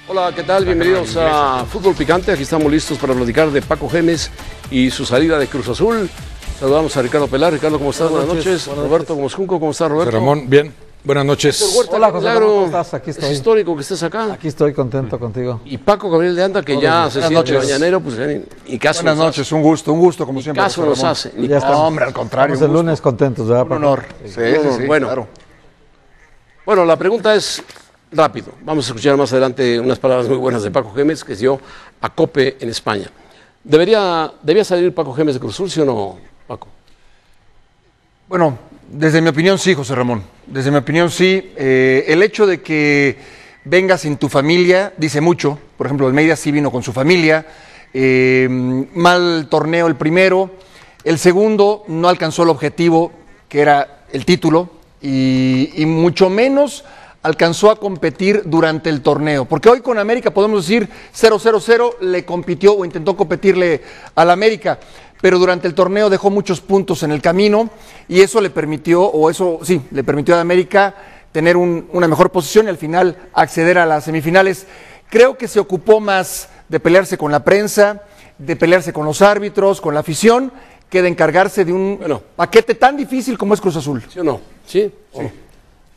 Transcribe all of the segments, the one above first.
Hola, ¿qué tal? Bienvenidos a Fútbol Picante. Aquí estamos listos para platicar de Paco Gémez y su salida de Cruz Azul. Saludamos a Ricardo Pelar. Ricardo, ¿cómo estás? Buenas noches. Roberto Gomoscunco, ¿cómo estás, Roberto? Ramón, bien. Buenas noches. Hola, José Ramón, ¿cómo estás? Aquí estoy. Es histórico que estés acá. Aquí estoy contento contigo. Y Paco Gabriel de Anda, que ya se siente mañanero, pues y caso Buenas noches, un gusto como siempre. Caso nos hace. Ya estamos. Hombre, al contrario. Estamos el lunes contentos, ¿verdad, Paco? Un honor. Sí, Bueno, claro. Bueno, la pregunta es rápido. Vamos a escuchar más adelante unas palabras muy buenas de Paco Gémez que dio a COPE en España. ¿Debía salir Paco Gémez de Cruz Azul, sí o no, Paco? Bueno, desde mi opinión sí, José Ramón. Desde mi opinión sí. El hecho de que vengas sin tu familia dice mucho. Por ejemplo, Almeida sí vino con su familia. Mal torneo el primero. El segundo no alcanzó el objetivo, que era el título, y mucho menos alcanzó a competir durante el torneo. Porque hoy con América podemos decir 0-0-0, le compitió o intentó competirle al América, pero durante el torneo dejó muchos puntos en el camino y eso le permitió, le permitió a América tener una mejor posición y al final acceder a las semifinales. Creo que se ocupó más de pelearse con la prensa, de pelearse con los árbitros, con la afición, que de encargarse de un paquete tan difícil como es Cruz Azul. ¿Sí o no? Sí.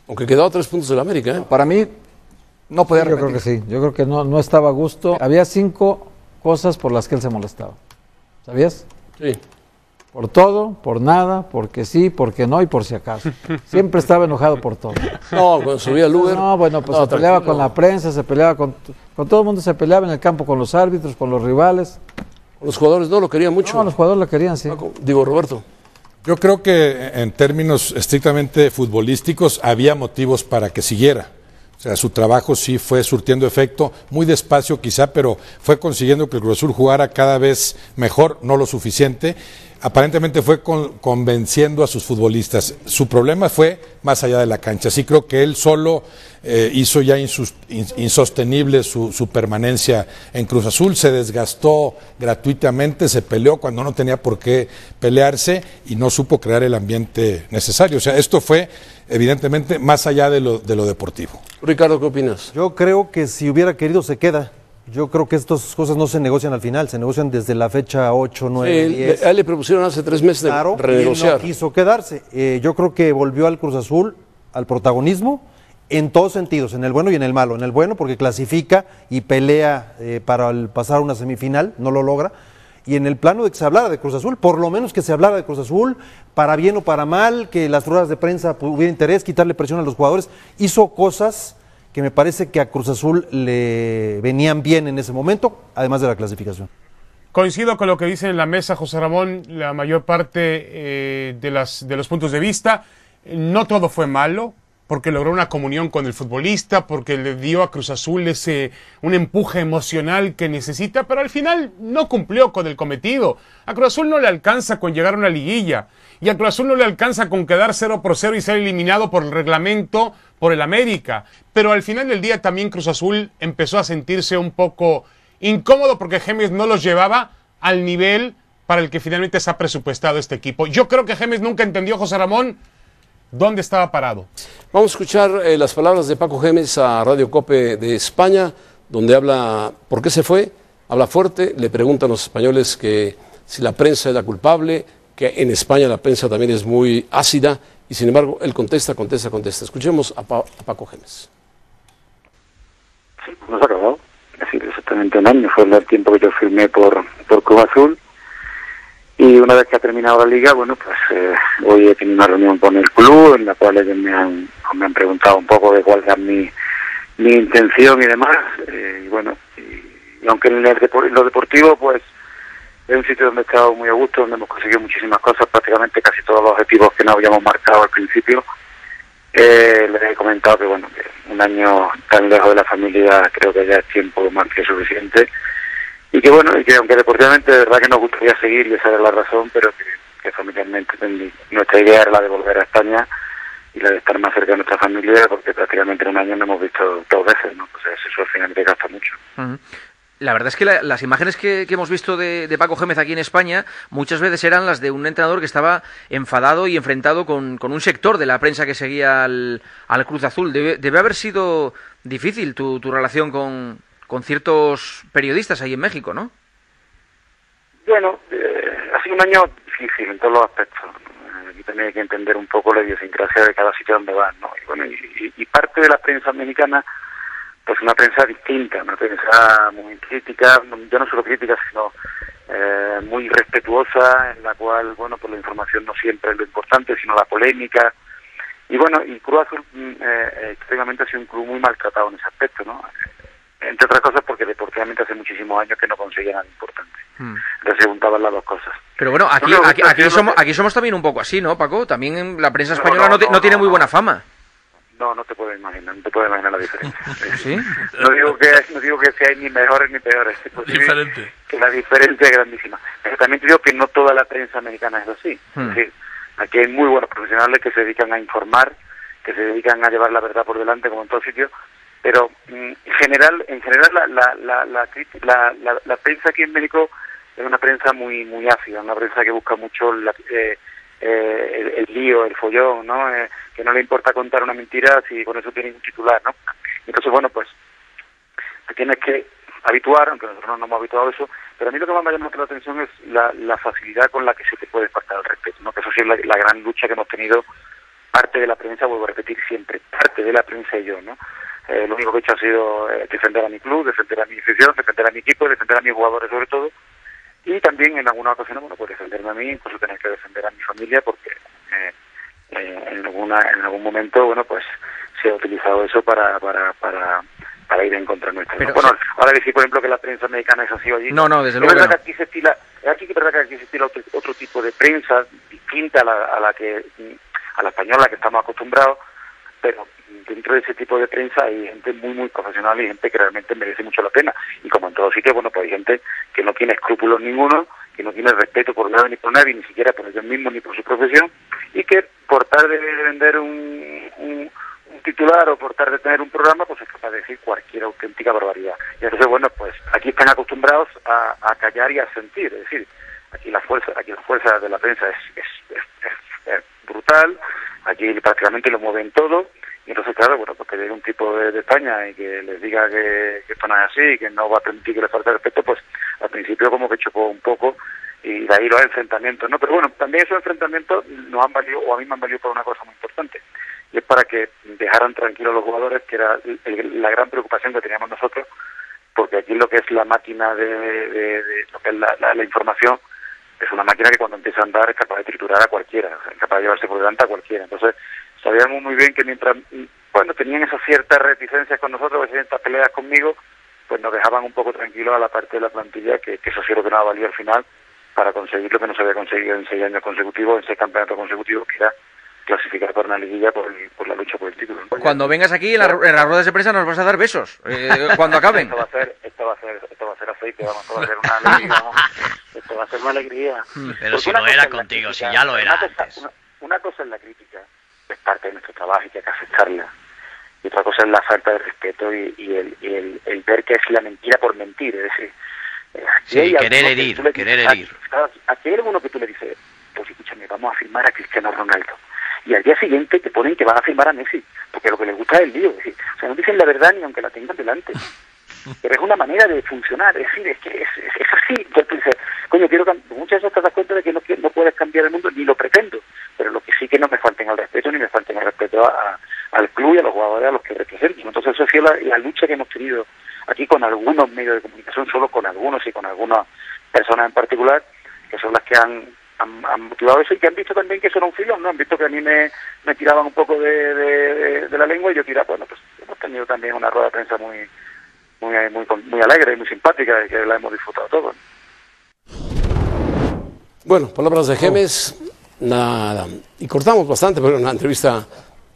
Aunque quedó a 3 puntos del América, ¿eh? Para mí, no podía repetir. Yo creo que sí. Yo creo que no estaba a gusto. Había 5 cosas por las que él se molestaba. ¿Sabías? Sí. Por todo, por nada, porque sí, porque no y por si acaso. Siempre estaba enojado por todo. No, cuando subía al Uber. No, bueno, pues se peleaba con la prensa, se peleaba con todo el mundo, se peleaba en el campo con los árbitros, con los rivales. Los jugadores no lo querían mucho. No, los jugadores lo querían, sí. Paco, digo, Roberto. Yo creo que en términos estrictamente futbolísticos había motivos para que siguiera. O sea, su trabajo sí fue surtiendo efecto, muy despacio quizá, pero fue consiguiendo que el Cruz Azul jugara cada vez mejor, no lo suficiente. Aparentemente fue convenciendo a sus futbolistas. Su problema fue más allá de la cancha. Sí creo que él solo hizo ya insostenible su permanencia en Cruz Azul. Se desgastó gratuitamente, se peleó cuando no tenía por qué pelearse y no supo crear el ambiente necesario. O sea, esto fue evidentemente más allá de lo deportivo. Ricardo, ¿qué opinas? Yo creo que si hubiera querido se queda. Yo creo que estas cosas no se negocian al final, se negocian desde la fecha 8, 9, 10. A él le propusieron hace 3 meses de renegociar. Y él no quiso quedarse. Yo creo que volvió al Cruz Azul, al protagonismo, en todos sentidos, en el bueno y en el malo. En el bueno porque clasifica y pelea para pasar a una semifinal, no lo logra. Y en el plano de que se hablara de Cruz Azul, por lo menos que se hablara de Cruz Azul, para bien o para mal, que las ruedas de prensa hubiera interés, quitarle presión a los jugadores. Hizo cosas que me parece que a Cruz Azul le venían bien en ese momento, además de la clasificación. Coincido con lo que dice en la mesa José Ramón, la mayor parte de los puntos de vista. No todo fue malo, porque logró una comunión con el futbolista, porque le dio a Cruz Azul un empuje emocional que necesita, pero al final no cumplió con el cometido. A Cruz Azul no le alcanza con llegar a una liguilla, y a Cruz Azul no le alcanza con quedar 0-0 y ser eliminado por el reglamento, por el América. Pero al final del día también Cruz Azul empezó a sentirse un poco incómodo porque Gémez no los llevaba al nivel para el que finalmente se ha presupuestado este equipo. Yo creo que Gémez nunca entendió, José Ramón, dónde estaba parado. Vamos a escuchar las palabras de Paco Gémez a Radio COPE de España, donde habla por qué se fue, habla fuerte, le preguntan a los españoles que si la prensa es la culpable, que en España la prensa también es muy ácida, y sin embargo él contesta. Escuchemos a Paco Gémez. Sí, no se ha acabado. Es decir, exactamente un año fue el tiempo que yo firmé por Cruz Azul. Y una vez que ha terminado la liga, bueno, pues hoy he tenido una reunión con el club en la cual ellos me han preguntado un poco de cuál era mi intención y demás. Y bueno, y aunque en lo deportivo, pues es un sitio donde he estado muy a gusto, donde hemos conseguido muchísimas cosas, prácticamente casi todos los objetivos que nos habíamos marcado al principio. Les he comentado que bueno, que un año tan lejos de la familia creo que ya es tiempo más que suficiente. Y que bueno, y que aunque deportivamente de verdad que nos gustaría seguir, y esa era la razón, pero que familiarmente nuestra idea era la de volver a España y la de estar más cerca de nuestra familia, porque prácticamente en un año nos hemos visto 2 veces, ¿no? Pues eso al final te gasta mucho. La verdad es que las imágenes que hemos visto de Paco Gémez aquí en España muchas veces eran las de un entrenador que estaba enfadado y enfrentado con un sector de la prensa que seguía al Cruz Azul. Debe haber sido difícil tu relación con con ciertos periodistas ahí en México, ¿no? Bueno, ha sido un año difícil en todos los aspectos. Aquí también hay que entender un poco la idiosincrasia de cada sitio donde vas, ¿no? Y bueno, y parte de la prensa mexicana, pues una prensa distinta, una prensa muy crítica, ya no solo crítica, sino muy respetuosa, en la cual, bueno, pues la información no siempre es lo importante, sino la polémica. Y bueno, y Cruz Azul históricamente ha sido un club muy maltratado en ese aspecto, ¿no? Entre otras cosas porque deportivamente hace muchísimos años que no consigue nada importante. Entonces se juntaban las dos cosas. Pero bueno, aquí somos también un poco así, ¿no, Paco? También la prensa española no tiene muy buena fama. No te puedes imaginar, no te puedes imaginar la diferencia. ¿Sí? No digo que sea ni mejores ni peores, es diferente. Que la diferencia es grandísima. Pero también te digo que no toda la prensa americana es así. Es decir, aquí hay muy buenos profesionales que se dedican a informar, que se dedican a llevar la verdad por delante, como en todo sitio, pero en general la prensa aquí en México es una prensa muy ácida, una prensa que busca mucho el lío, el follón, ¿no? Que no le importa contar una mentira si con eso tiene un titular, ¿no? Entonces, bueno, pues te tienes que habituar, aunque nosotros no nos hemos habituado a eso, pero a mí lo que más me llama la atención es la facilidad con la que se te puede faltar el respeto, ¿no? Que eso sí es la gran lucha que hemos tenido parte de la prensa, vuelvo a repetir siempre, parte de la prensa y yo, ¿no? Lo único que he hecho ha sido defender a mi club, defender a mi afición, defender a mi equipo, defender a mis jugadores sobre todo, y también en algunas ocasiones, bueno, pues defenderme a mí, incluso tener que defender a mi familia, porque en algún momento, bueno, pues se ha utilizado eso para ir en contra nuestra. Pero, bueno, ahora decir, por ejemplo, que la prensa mexicana es así allí. No, desde luego. Es verdad que aquí se estila otro tipo de prensa distinta a la española que estamos acostumbrados, pero dentro de ese tipo de prensa hay gente muy profesional y gente que realmente merece mucho la pena. Y como en todos sitios, bueno, pues hay gente que no tiene escrúpulos ninguno, que no tiene respeto por nada ni por nadie, ni siquiera por ellos mismos ni por su profesión, y que por tal de vender un titular o por tal de tener un programa, pues es capaz de decir cualquier auténtica barbaridad. Y entonces, bueno, pues aquí están acostumbrados a callar y a sentir, es decir, aquí la fuerza de la prensa es brutal, aquí prácticamente lo mueven todo. Y entonces, claro, bueno, pues que llegue un tipo de España y que les diga que esto no es así, que no va a permitir que les falte respeto, pues al principio como que chocó un poco y de ahí los enfrentamientos, ¿no? Pero bueno, también esos enfrentamientos nos han valido, o a mí me han valido por una cosa muy importante, y es para que dejaran tranquilos a los jugadores, que era la gran preocupación que teníamos nosotros, porque aquí lo que es la máquina de lo que es la información, es una máquina que cuando empieza a andar es capaz de triturar a cualquiera, o sea, es capaz de llevarse por delante a cualquiera. Entonces, sabíamos muy bien que mientras, bueno, tenían esas ciertas reticencias con nosotros, ciertas peleas conmigo, pues nos dejaban un poco tranquilos a la parte de la plantilla, que eso sí es lo que nos ha valido al final, para conseguir lo que no se había conseguido en 6 años consecutivos, en 6 campeonatos consecutivos, que era clasificar para una liguilla por la lucha por el título. Cuando vengas aquí en las ruedas de prensa nos vas a dar besos, cuando acaben. Esto va a ser aceite, vamos, esto va a ser una alegría, vamos. Esto va a ser una alegría. Pero porque si no era contigo, si ya lo era antes. Una cosa es la crítica, es parte de nuestro trabajo y que hay que aceptarla. Y otra cosa es la falta de respeto y el ver que es la mentira por mentir, es decir... Sí, querer herir. Aquí hay alguno que tú le dices, pues escúchame, vamos a firmar a Cristiano Ronaldo. Y al día siguiente te ponen que van a firmar a Messi, porque lo que les gusta es el lío. Es decir, o sea, no dicen la verdad ni aunque la tengan delante. Pero es una manera de funcionar, es decir, es que es así. Entonces tú dices, coño, muchas veces te das cuenta de que no puedes cambiar el mundo, ni lo pretendo, pero lo que sí que no me falten al respeto, ni me falten al respeto al club y a los jugadores a los que represento. Entonces eso ha sido la lucha que hemos tenido aquí con algunos medios de comunicación, solo con algunos y con algunas personas en particular, que son las que han motivado eso y que han visto también que eso era un filón, ¿no? Han visto que a mí me tiraban un poco de la lengua y yo tiraba, bueno, pues hemos tenido también una rueda de prensa muy alegre y muy simpática y que la hemos disfrutado todos. Bueno, palabras de Gemes, nada, y cortamos bastante, pero una entrevista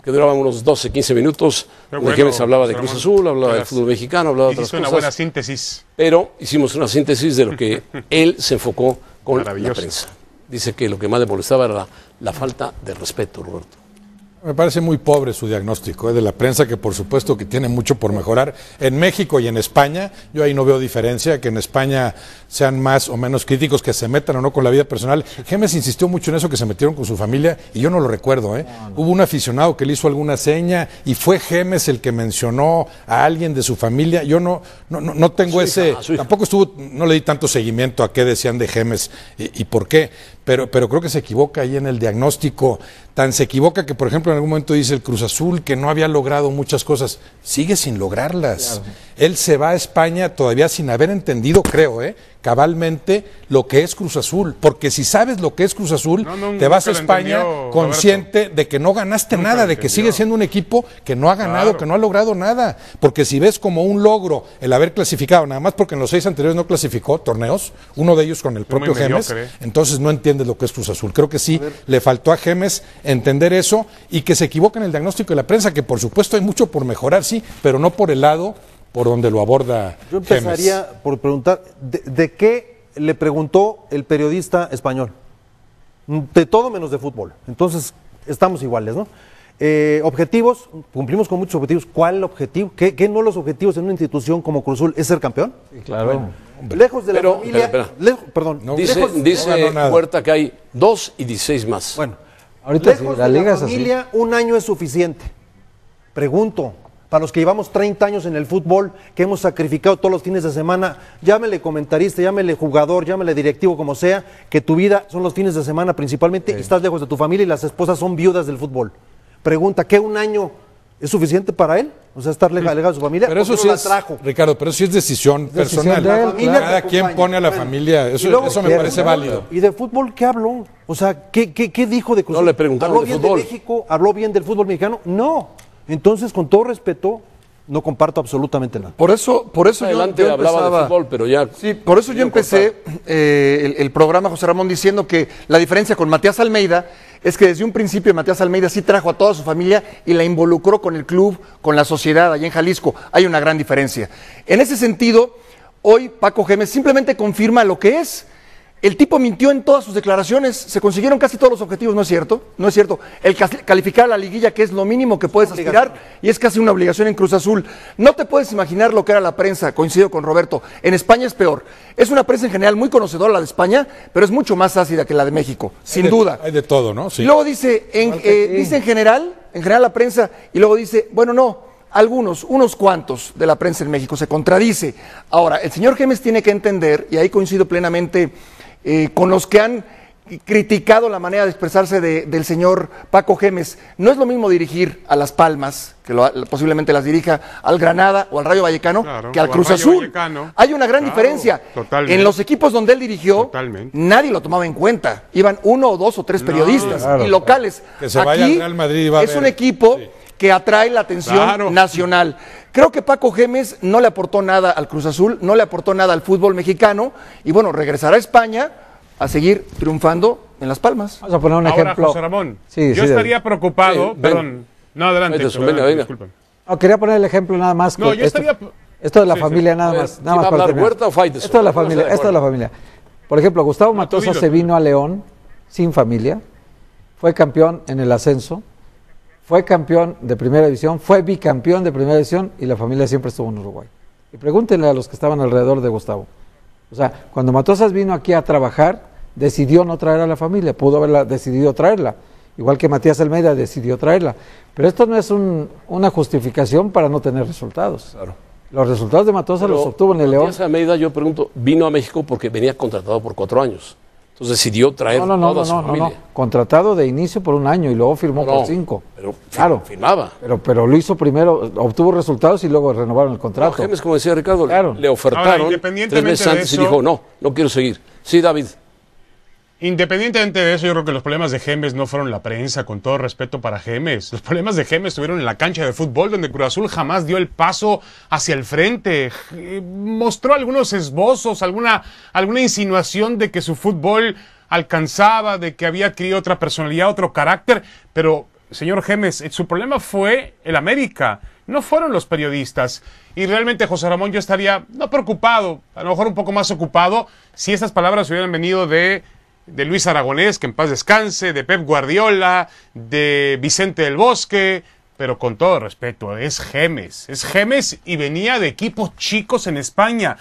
que duraba unos 12, 15 minutos, donde Gemes hablaba de Cruz Azul, hablaba del fútbol mexicano, hablaba de otras cosas. Hizo una buena síntesis. Pero hicimos una síntesis de lo que él se enfocó con la prensa. Dice que lo que más le molestaba era la falta de respeto, Roberto. Me parece muy pobre su diagnóstico de la prensa, que por supuesto que tiene mucho por mejorar. En México y en España, yo ahí no veo diferencia, que en España sean más o menos críticos, que se metan o no con la vida personal. Gémez insistió mucho en eso, que se metieron con su familia, y yo no lo recuerdo. No. Hubo un aficionado que le hizo alguna seña, y fue Gémez el que mencionó a alguien de su familia. Yo no tengo tampoco no le di tanto seguimiento a qué decían de Gémez y por qué, pero creo que se equivoca ahí en el diagnóstico. Tan se equivoca que, por ejemplo, en algún momento dice el Cruz Azul que no había logrado muchas cosas. Sigue sin lograrlas. Claro. Él se va a España todavía sin haber entendido, creo, cabalmente lo que es Cruz Azul. Porque si sabes lo que es Cruz Azul, te vas a España consciente de que no ganaste nada, de que sigue siendo un equipo que no ha ganado, que no ha logrado nada. Porque si ves como un logro el haber clasificado, nada más porque en los 6 anteriores no clasificó torneos, uno de ellos con el propio Gémez, entonces no entiendes lo que es Cruz Azul. Creo que sí le faltó a Gémez entender eso, y que se equivoca en el diagnóstico de la prensa, que por supuesto hay mucho por mejorar, sí, pero no por el lado por donde lo aborda Yo empezaría por preguntar, ¿de qué le preguntó el periodista español? De todo menos de fútbol. Entonces, estamos iguales, ¿no? Objetivos, cumplimos con muchos objetivos. ¿Cuál objetivo? ¿Qué no los objetivos en una institución como Cruz Azul? ¿Es ser campeón? Sí, claro. Bueno, lejos de la familia... Dice Huerta que hay 2 y 16 más. Bueno, ahorita lejos la de liga la es familia, así. un año es suficiente. Pregunto, para los que llevamos 30 años en el fútbol, que hemos sacrificado todos los fines de semana, llámele comentarista, llámele jugador, llámele directivo, como sea, que tu vida son los fines de semana principalmente, y estás lejos de tu familia y las esposas son viudas del fútbol. Pregunta, ¿qué un año es suficiente para él? O sea, estar lejos de su familia. Pero eso sí es, Ricardo, pero eso sí es decisión personal. Cada quien pone a la familia, eso me parece válido. ¿Y de fútbol qué habló? O sea, ¿qué dijo de Cruz Azul? No le preguntaron ¿Habló bien de México? ¿Habló bien del fútbol mexicano? No. Entonces, con todo respeto, no comparto absolutamente nada. Por eso adelante yo hablaba de fútbol, pero ya... Sí, por eso yo empecé el programa, José Ramón, diciendo que la diferencia con Matías Almeida es que desde un principio Matías Almeida sí trajo a toda su familia y la involucró con el club, con la sociedad allá en Jalisco. Hay una gran diferencia. En ese sentido, hoy Paco Gémez simplemente confirma lo que es. El tipo mintió en todas sus declaraciones, se consiguieron casi todos los objetivos, ¿no es cierto? No es cierto. El calificar a la liguilla, que es lo mínimo que puedes aspirar, y es casi una obligación en Cruz Azul. No te puedes imaginar lo que era la prensa, coincido con Roberto. En España es peor. Es una prensa en general muy conocedora la de España, pero es mucho más ácida que la de México, sin duda. Hay de todo, ¿no? Sí. Y luego dice, dice en general la prensa, y luego dice, bueno, no, unos cuantos de la prensa en México, se contradice. Ahora, el señor Gémez tiene que entender, y ahí coincido plenamente con los que han criticado la manera de expresarse del señor Paco Gémez, no es lo mismo dirigir a Las Palmas, que posiblemente las dirija al Granada o al Rayo Vallecano, que al Cruz Azul. Hay una gran diferencia. Totalmente. En los equipos donde él dirigió, nadie lo tomaba en cuenta. Iban 1 o 2 o 3 periodistas y locales. Que se vaya al Real Madrid, es un equipo que atrae la atención nacional. Creo que Paco Gémez no le aportó nada al Cruz Azul, no le aportó nada al fútbol mexicano, y bueno, regresará a España a seguir triunfando en Las Palmas. Vamos a poner un ejemplo. José Ramón, yo estaría preocupado, perdón. No, adelante. Venga. No, quería poner el ejemplo nada más. No, yo estaría... Esto de la familia nada más. ¿Va a hablar Huerta o Faitelson? Esto de la familia. Por ejemplo, Gustavo Matosas se vino a León sin familia, fue campeón en el ascenso, fue campeón de primera división, fue bicampeón de primera división, y la familia siempre estuvo en Uruguay. Y pregúntenle a los que estaban alrededor de Gustavo. O sea, cuando Matosas vino aquí a trabajar, decidió no traer a la familia, pudo haberla decidido traerla, igual que Matías Almeida decidió traerla. Pero esto no es una justificación para no tener resultados. Claro. Los resultados de Matosas los obtuvo en el León. Matías Almeida, yo pregunto, vino a México porque venía contratado por 4 años. Entonces decidió traer toda su familia. No. Contratado de inicio por 1 año y luego firmó por 5. Pero claro, firmaba. Pero lo hizo primero, obtuvo resultados y luego renovaron el contrato. Gémez, como decía Ricardo, le ofertaron 3 meses antes y dijo, no quiero seguir. Sí, David. Independientemente de eso, yo creo que los problemas de Gémez no fueron la prensa, con todo respeto para Gémez. Los problemas de Gémez estuvieron en la cancha de fútbol, donde Cruz Azul jamás dio el paso hacia el frente. Mostró algunos esbozos, alguna insinuación de que su fútbol alcanzaba, de que había adquirido otra personalidad, otro carácter. Pero, señor Gémez, su problema fue el América, no fueron los periodistas. Y realmente, José Ramón, yo estaría, no preocupado, a lo mejor un poco más ocupado, si estas palabras hubieran venido de de Luis Aragonés, que en paz descanse, de Pep Guardiola, de Vicente del Bosque, pero con todo respeto, es Gémez y venía de equipos chicos en España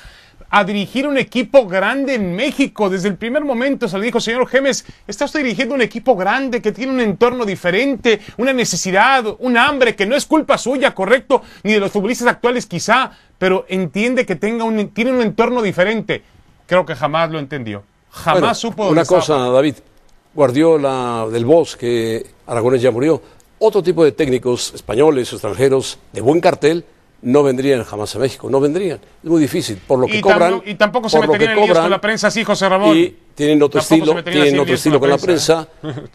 a dirigir un equipo grande en México. Desde el primer momento se le dijo, señor Gémez, está usted dirigiendo un equipo grande que tiene un entorno diferente, una necesidad, un hambre que no es culpa suya, correcto, ni de los futbolistas actuales quizá, pero entiende que tiene un entorno diferente. Creo que jamás lo entendió. Jamás supo dónde una cosa, estaba. David, Guardiola, del Bosque, Aragonés ya murió. Otro tipo de técnicos españoles o extranjeros de buen cartel no vendrían jamás a México, no vendrían. Es muy difícil, por lo que cobran. Y tampoco se meterían en líos con la prensa así, José Ramón. Y tienen otro estilo con la prensa.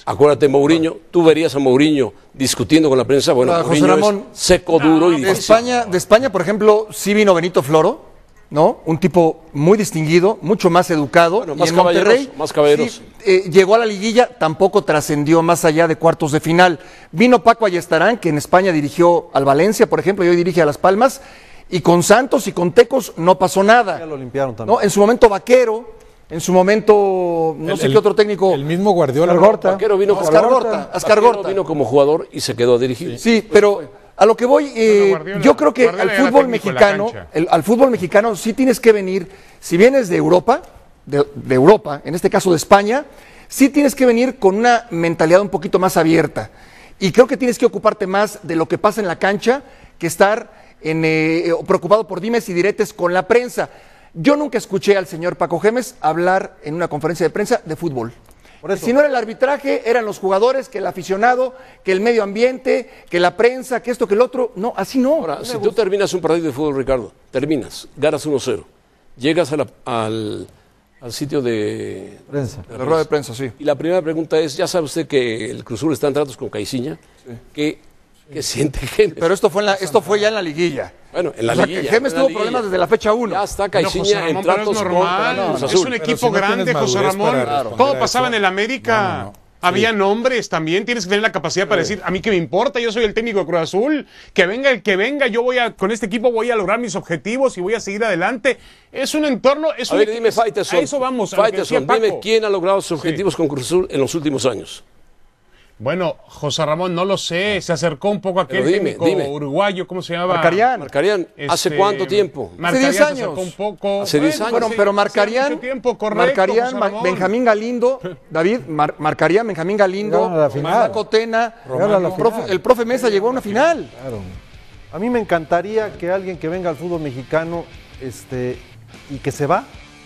Acuérdate, Mourinho, tú verías a Mourinho discutiendo con la prensa. Bueno, José Mourinho Ramón, es seco, duro y difícil. De España, por ejemplo, sí vino Benito Floro, ¿no? Un tipo muy distinguido, mucho más educado. Bueno, y más en caballeros, Monterrey, más caballeros. sí, llegó a la liguilla, tampoco trascendió más allá de cuartos de final. Vino Paco Ayestarán, que en España dirigió al Valencia, por ejemplo, y hoy dirige a Las Palmas, y con Santos y con Tecos no pasó nada. Ya lo limpiaron también. ¿No? En su momento Vaquero, en su momento, no sé qué otro técnico. El mismo Guardiola. Vaquero vino como Ascar Gorta. vino como jugador y se quedó a dirigir. Sí, pero a lo que voy, Guardiola- yo creo que Guardiola al era fútbol técnico en la mexicano, cancha. al fútbol mexicano sí tienes que venir, si vienes de Europa, de Europa, en este caso de España, sí tienes que venir con una mentalidad un poquito más abierta. Y creo que tienes que ocuparte más de lo que pasa en la cancha que estar preocupado por dimes y diretes con la prensa. Yo nunca escuché al señor Paco Gémez hablar en una conferencia de prensa de fútbol. Por eso. Si no era el arbitraje, eran los jugadores, que el aficionado, que el medio ambiente, que la prensa, que esto, que el otro. No, así no. Ahora, si tú terminas un partido de fútbol, Ricardo, ganas 1-0, llegas al sitio de Prensa. La rueda de prensa, sí. y la primera pregunta es, ya sabe usted que el Cruz Azul está en tratos con Caixinha, ¿qué siente Gémez? Pero esto fue ya en la liguilla. Bueno, en la O sea, liguilla. que Gémez en la tuvo liguilla. problemas desde la fecha 1. Ya está No, Caixinha José en Ramón, pero tratos es con normal. Cruz Es Azul. un Pero equipo si no grande, tienes José madurez Ramón. para responder Todo a pasaba eso. en el América. No. Había nombres también. Tienes que tener la capacidad para decir, a mí qué me importa, yo soy el técnico de Cruz Azul. Que venga el que venga, con este equipo voy a lograr mis objetivos y voy a seguir adelante. Es un entorno, es A un ver, dime, Faitelson. a eso vamos. a lo que decía Faitelson, dime Paco. quién ha logrado sus objetivos con Cruz Azul en los últimos años. Bueno, José Ramón, no lo sé. Se acercó un poco aquel Pero dime, técnico uruguayo, ¿cómo se llamaba? Marcarián. ¿Hace cuánto tiempo? Hace 10 se años. acercó un poco. Hace 10 años. Bueno, pero Marcarián, mucho tiempo, correcto, Marcarián, José Ramón. Benjamín Galindo, David, Marcarián, Benjamín Galindo, Llegaron a la final. Marco Tena, Llegaron a la final. el profe Mesa llegó a una final. Claro. A mí me encantaría que alguien que venga al fútbol mexicano y que se va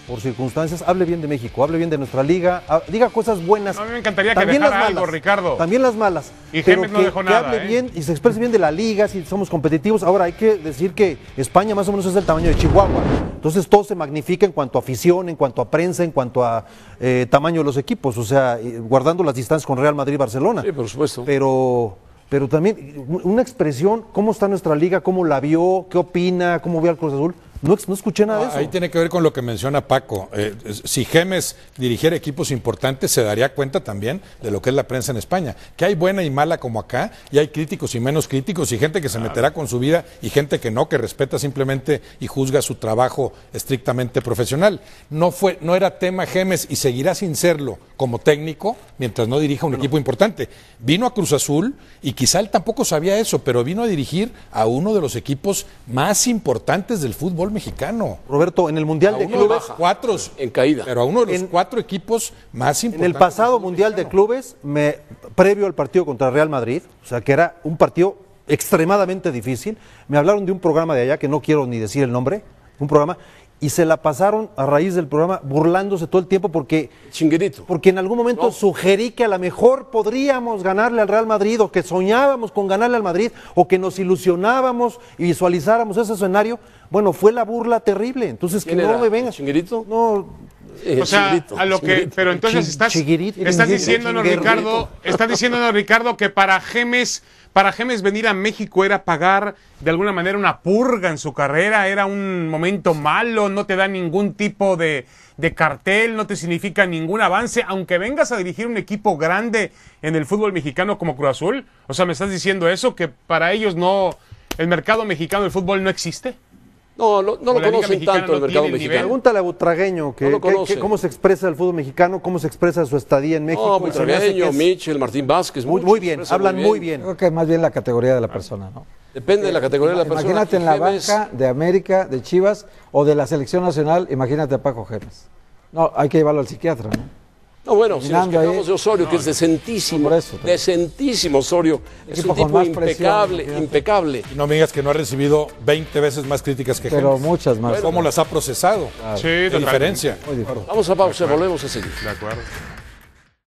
por circunstancias, hable bien de México, hable bien de nuestra liga, diga cosas buenas. A mí me encantaría que también dejara las algo, malas, Ricardo. También las malas. Y pero Gémez no que, dejó que nada, hable ¿eh? bien y se exprese bien de la liga, si somos competitivos. Ahora hay que decir que España más o menos es del tamaño de Chihuahua. Entonces todo se magnifica en cuanto a afición, en cuanto a prensa, en cuanto a tamaño de los equipos. O sea, guardando las distancias con Real Madrid y Barcelona. Sí, por supuesto. Pero también una expresión, cómo está nuestra liga, cómo la vio, qué opina, cómo ve al Cruz Azul. No escuché nada de eso. Ahí tiene que ver con lo que menciona Paco. Si Gémez dirigiera equipos importantes, se daría cuenta también de lo que es la prensa en España. Que hay buena y mala como acá, y hay críticos y menos críticos, y gente que se meterá con su vida, y gente que respeta simplemente y juzga su trabajo estrictamente profesional. No era tema Gémez y seguirá sin serlo como técnico mientras no dirija un equipo importante. Vino a Cruz Azul y quizá él tampoco sabía eso, pero vino a dirigir a uno de los equipos más importantes del fútbol mexicano. Roberto, en el Mundial de Clubes, En caída. Pero a uno de los 4 equipos más en importantes. el pasado Mundial de Clubes, previo al partido contra Real Madrid, o sea que era un partido extremadamente difícil, me hablaron de un programa de allá, que no quiero ni decir el nombre, un programa, y se la pasaron a raíz del programa burlándose todo el tiempo porque en algún momento sugerí que a lo mejor podríamos ganarle al Real Madrid, o que soñábamos con ganarle al Madrid, o que nos ilusionábamos y visualizáramos ese escenario. Bueno, fue la burla terrible, entonces que no me vengas. ¿Chinguirito? No, O sea, a lo que, pero entonces estás diciéndonos, Ricardo, que para Gémez venir a México era pagar de alguna manera una purga en su carrera, era un momento malo, no te da ningún tipo de cartel, no te significa ningún avance, aunque vengas a dirigir un equipo grande en el fútbol mexicano como Cruz Azul. O sea, ¿me estás diciendo eso? ¿Que para ellos el mercado mexicano del fútbol no existe? No lo la Liga conocen Mexicana tanto el no mercado tiene mexicano. nivel. Pregúntale a Butragueño No lo conoce. cómo se expresa el fútbol mexicano, cómo se expresa su estadía en México. No, y se me hace que Butragueño, es Michel, Martín Vázquez. muy muchos bien, expresan hablan muy bien. Creo que es más bien la categoría de la persona, ¿no? Depende de la categoría de la persona. Imagínate en la Gemes, banca de América, de Chivas o de la selección nacional, imagínate a Paco Gemes. No, hay que llevarlo al psiquiatra, ¿no? No, bueno, si nos Caminando quejamos ahí. de Osorio, que es decentísimo, Por eso, pero- decentísimo Osorio, es un Equipo con tipo más presión, impecable, imagínate. impecable. Y no me digas que no ha recibido 20 veces más críticas que Pero Gemes. muchas más. ¿Cómo las ha procesado? Sí, ¿Qué totalmente. diferencia? Muy diferente. Vamos a pausa, volvemos a seguir. De acuerdo.